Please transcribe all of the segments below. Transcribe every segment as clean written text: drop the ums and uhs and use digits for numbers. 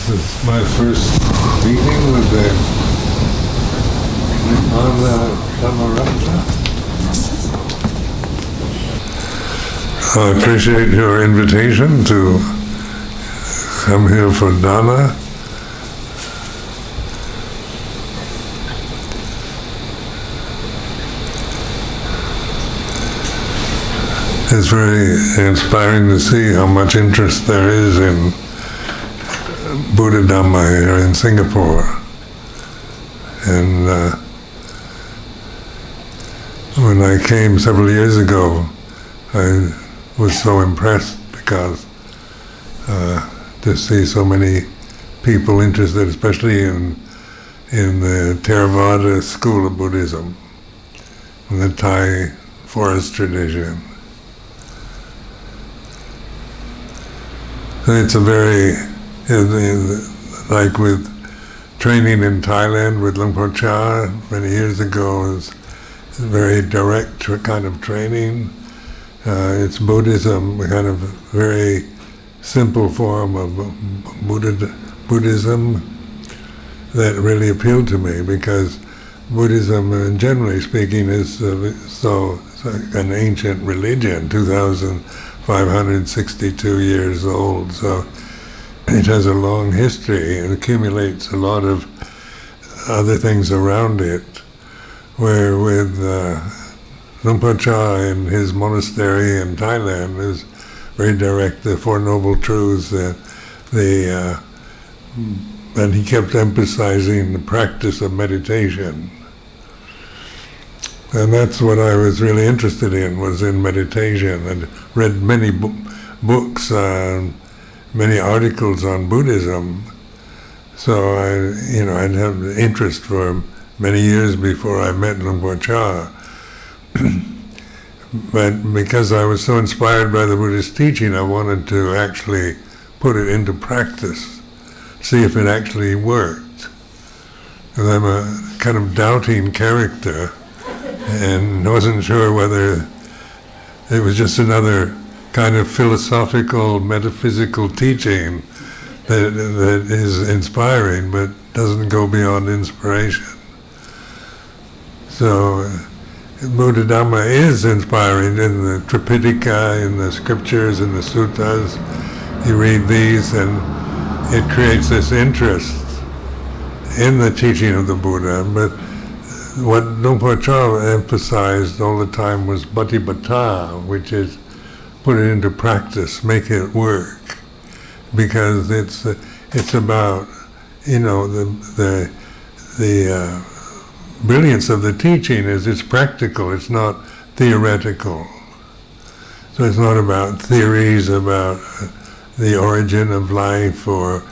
This is my first meeting with the Dhamma. I appreciate your invitation to come here for Dhamma. It's very inspiring to see how much interest there is in Buddha Dhamma here in Singapore. And when I came several years ago, I was so impressed because to see so many people interested, especially in the Theravada school of Buddhism, in the Thai forest tradition. It's a very, like with training in Thailand with Luang many years ago, it was a very direct kind of training. It's Buddhism, a kind of very simple form of Buddhism that really appealed to me, because Buddhism, generally speaking, is so an ancient religion, 2,562 years old, so it has a long history and accumulates a lot of other things around it, where with Luang in his monastery in Thailand is very direct, the Four Noble Truths, and he kept emphasizing the practice of meditation. And that's what I was really interested in, was in meditation, and read many books, many articles on Buddhism. So I'd have interest for many years before I met Luang Por Chah. But because I was so inspired by the Buddhist teaching, I wanted to actually put it into practice, see if it actually worked. Because I'm a kind of doubting character, and wasn't sure whether it was just another kind of philosophical, metaphysical teaching that is inspiring, but doesn't go beyond inspiration. So Buddha Dhamma is inspiring in the Tripitaka, in the scriptures, in the suttas. You read these and it creates this interest in the teaching of the Buddha. But what Luang Por Chah emphasized all the time was patipata, which is put it into practice, make it work, because it's about the brilliance of the teaching is it's practical, it's not theoretical. So it's not about theories about the origin of life or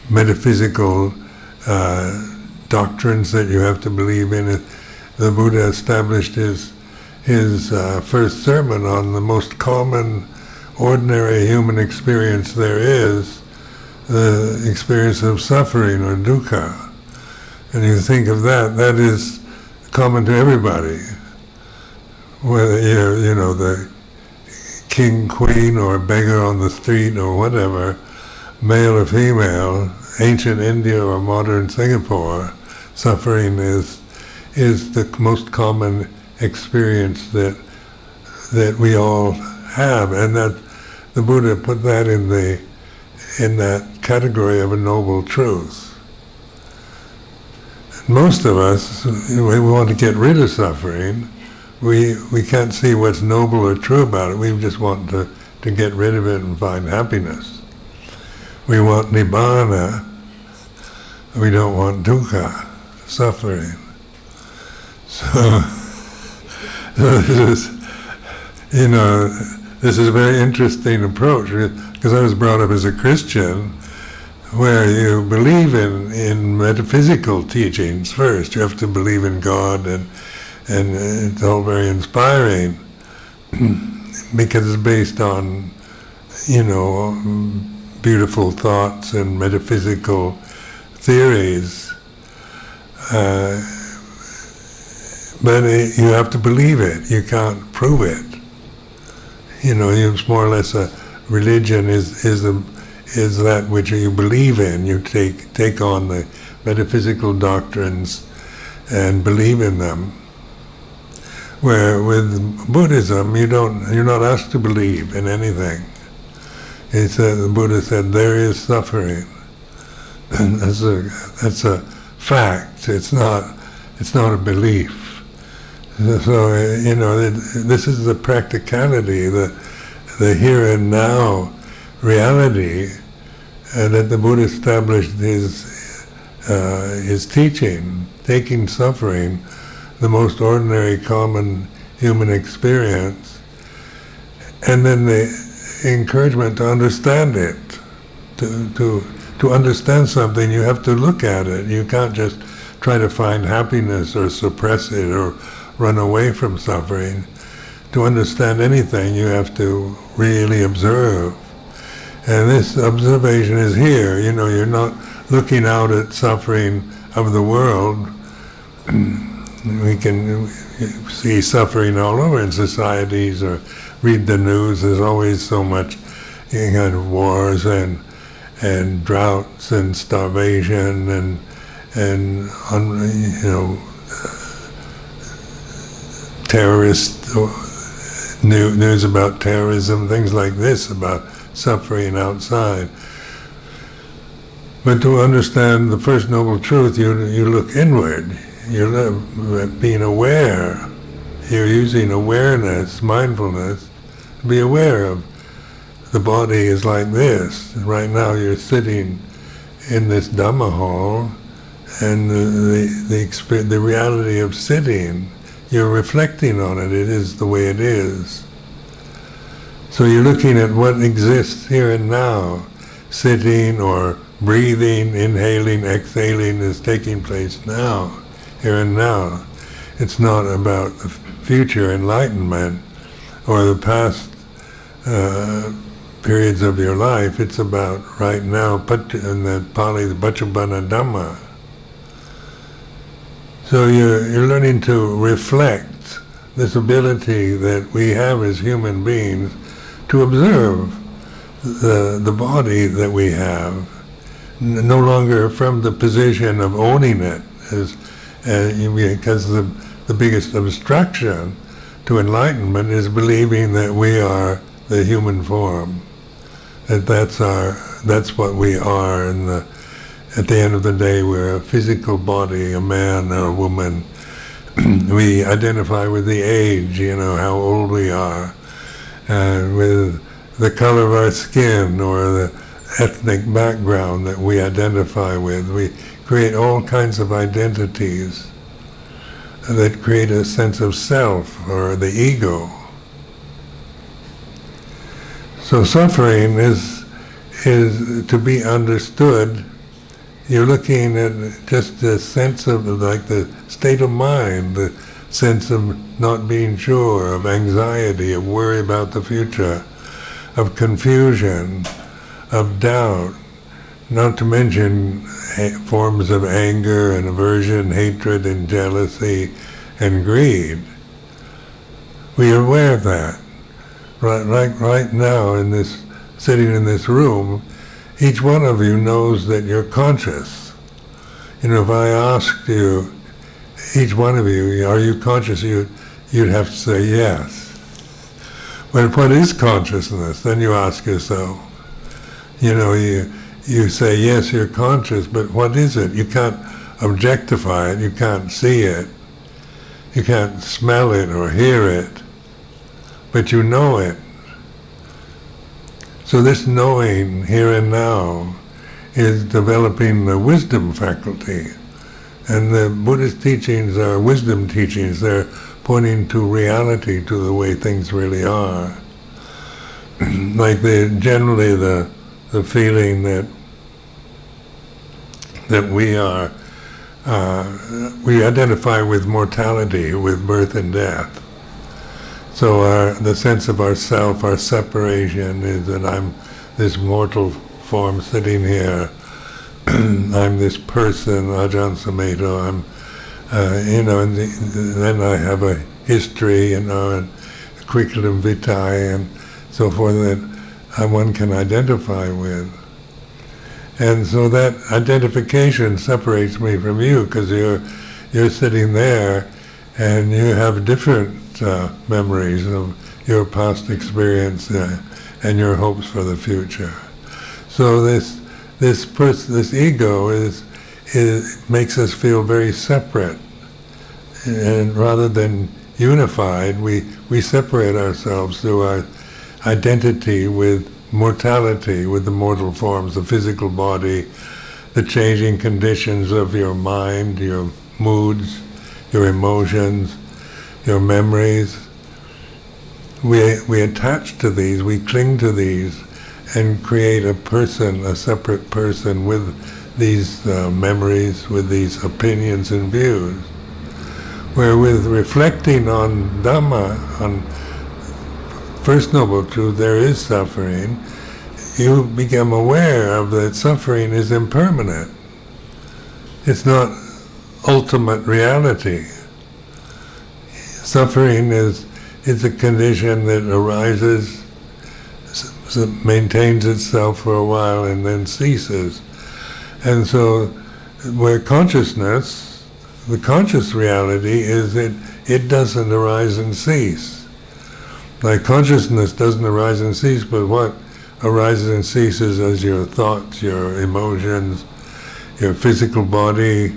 metaphysical doctrines that you have to believe in. The Buddha established his first sermon on the most common, ordinary human experience there is, the experience of suffering or dukkha. And you think of that is common to everybody, whether you're, the king, queen, or beggar on the street or whatever, male or female, ancient India or modern Singapore, suffering is the most common experience that we all have, and that the Buddha put that in that category of a noble truth. Most of us, we want to get rid of suffering. We can't see what's noble or true about it. We just want to get rid of it and find happiness. We want nibbana. We don't want dukkha, suffering. So this is a very interesting approach, because I was brought up as a Christian, where you believe in metaphysical teachings first. You have to believe in God, and it's all very inspiring because it's based on beautiful thoughts and metaphysical theories. But you have to believe it. You can't prove it. It's more or less a religion is is that which you believe in. You take on the metaphysical doctrines and believe in them. Where with Buddhism, you're not asked to believe in anything. The Buddha said there is suffering. That's a fact. It's not a belief. So this is the practicality, the here and now reality that the Buddha established his teaching, taking suffering, the most ordinary, common human experience, and then the encouragement to understand it. To understand something, you have to look at it. You can't just try to find happiness or suppress it or run away from suffering. To understand anything, you have to really observe. And this observation is here. You're not looking out at suffering of the world. We can see suffering all over in societies or read the news. There's always so much kind of wars and droughts and starvation and terrorist news about terrorism, things like this, about suffering outside. But to understand the First Noble Truth, you look inward. You're being aware. You're using awareness, mindfulness, to be aware of the body is like this. Right now you're sitting in this Dhamma hall, and the reality of sitting, you're reflecting on it. It is the way it is. So you're looking at what exists here and now. Sitting or breathing, inhaling, exhaling is taking place now, here and now. It's not about the future enlightenment or the past periods of your life. It's about right now, in the Pali, the Paccuppanna Dhamma. So you're learning to reflect this ability that we have as human beings to observe the body that we have, no longer from the position of owning it, because the biggest obstruction to enlightenment is believing that we are the human form, that's what we are, and at the end of the day we're a physical body, a man or a woman. We identify with the age, how old we are, with the color of our skin or the ethnic background that we identify with. We create all kinds of identities that create a sense of self or the ego. So suffering is to be understood. You're looking at just the sense of the state of mind, the sense of not being sure, of anxiety, of worry about the future, of confusion, of doubt, not to mention forms of anger and aversion, hatred and jealousy and greed. We are aware of that. Right now, sitting in this room, each one of you knows that you're conscious. If I asked you, each one of you, are you conscious? You'd have to say yes. But what is consciousness? Then you ask yourself. You say, yes, you're conscious, but what is it? You can't objectify it, you can't see it, you can't smell it or hear it, but you know it. So this knowing here and now is developing the wisdom faculty. And the Buddhist teachings are wisdom teachings. They're pointing to reality, to the way things really are. Like generally the feeling that we identify with mortality, with birth and death. So the sense of ourself, our separation, is that I'm this mortal form sitting here. I'm this person, Ajahn Sumedho. And then I have a history, and curriculum vitae, and so forth that one can identify with. And so that identification separates me from you, because you're sitting there and you have different memories of your past experience and your hopes for the future. So this ego makes us feel very separate, and rather than unified, we separate ourselves through our identity with mortality, with the mortal forms, the physical body, the changing conditions of your mind, your moods, your emotions, your memories. We attach to these, we cling to these, and create a person, a separate person with these memories, with these opinions and views. Where with reflecting on Dhamma, on First Noble Truth, there is suffering, you become aware of that suffering is impermanent. It's not ultimate reality. Suffering is a condition that arises, maintains itself for a while, and then ceases. And so, where consciousness, the conscious reality is it doesn't arise and cease. Like consciousness doesn't arise and cease, but what arises and ceases is your thoughts, your emotions, your physical body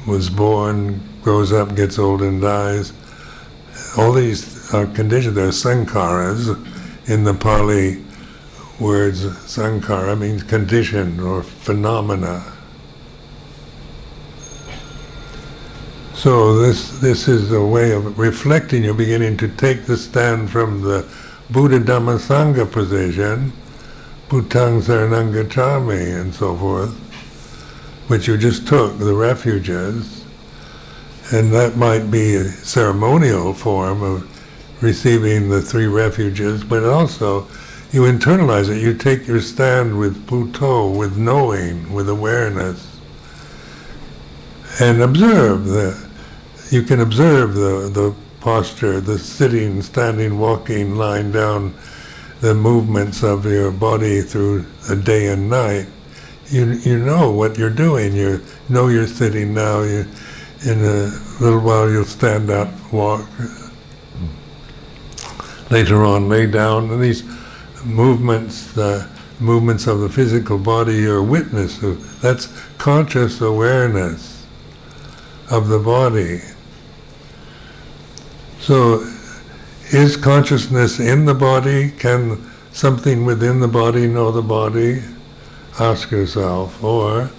was born, grows up, gets old and dies. All these are conditions. They're sankharas. In the Pali words, sankhara means condition or phenomena. So this is a way of reflecting. You're beginning to take the stand from the Buddha Dhamma Sangha position, Bhutang Saranang Gacchami and so forth, which you just took, the refuges, and that might be a ceremonial form of receiving the three refuges, but also you internalize it. You take your stand with Bhuto, with knowing, with awareness, and observe you can observe the posture, the sitting, standing, walking, lying down, the movements of your body through the day and night. You know what you're doing. You know you're sitting now. In a little while you'll stand up, walk. Later on, lay down. And these movements, the movements of the physical body, you're a witness to. That's conscious awareness of the body. So, is consciousness in the body? Can something within the body know the body? Ask yourself. Or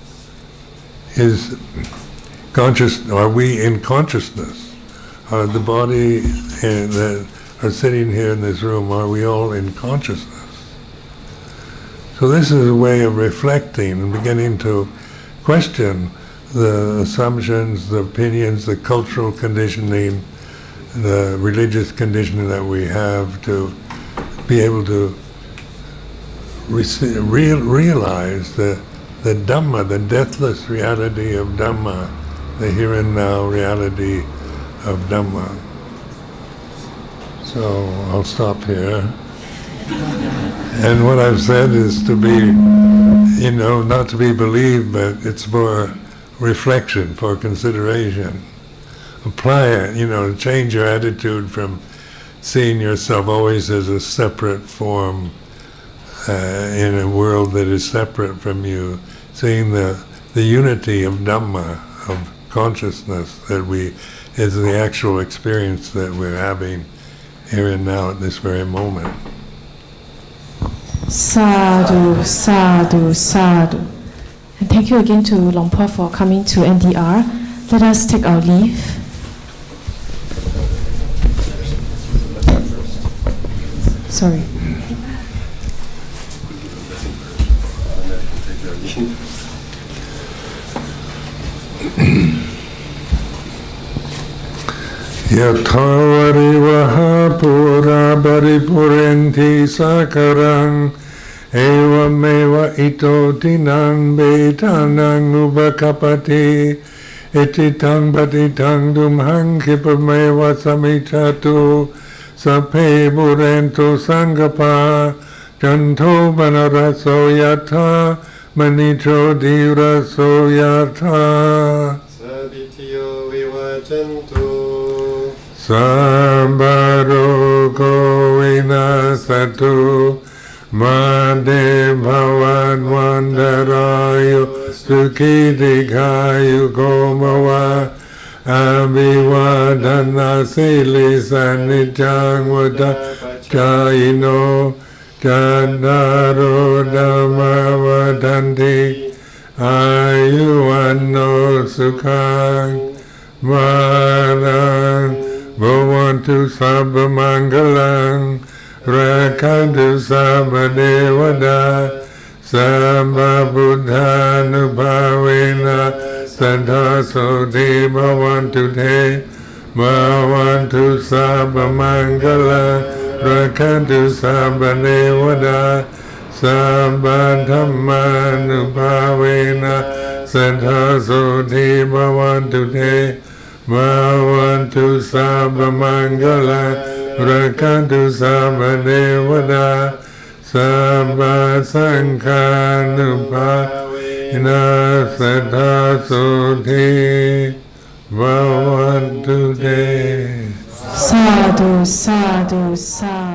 are we in consciousness? Are the body that are sitting here in this room, are we all in consciousness? So this is a way of reflecting and beginning to question the assumptions, the opinions, the cultural conditioning, the religious conditioning that we have, to be able to realize the Dhamma, the deathless reality of Dhamma, the here and now reality of Dhamma. So I'll stop here. And what I've said is to be, not to be believed, but it's for reflection, for consideration. Apply it, change your attitude from seeing yourself always as a separate form in a world that is separate from you, seeing the unity of Dhamma, of consciousness that is the actual experience that we're having here and now at this very moment. Sadhu, sadhu, sadhu. And thank you again to Luang Por for coming to NDR. Let us take our leave. Sorry. Yathavarivaha pura paripurenti sakarang evameva ito dinang betanang ubakapati etitang patitang dumhang kipameva samichatu sape burento sangapa janto banaraso yatha มณิโชติระโสยธา สัพพิติโยวิวัจจันตุ สัพพะโรโควินาศตุมาเตภวันวันตรายโยสุขีติขายุโกมวะอาภิวาทนาสิลิสานิจังวัฏจายโนจันทารโธัมมวัฏันติอายุวันโนสุขังมาลังบวันตุสัพพมังคลังรักขันตุสัพพเทวดาสัมมาพุทธานุภาเวนะสัทธาโสติภวันตุเตภวันตุสัพพมังคลังรักขันตุสัพพเทวดาสัมมาธัมมานุภาเวนะสัทธาโสติภวันตุเตภวันตุสัพพมังคลังรักขันตุสัพพเทวดาสัมมาสังฆานุภาเวนะสัทธาโสติภวันตุเต สาธุสาธุสาธุ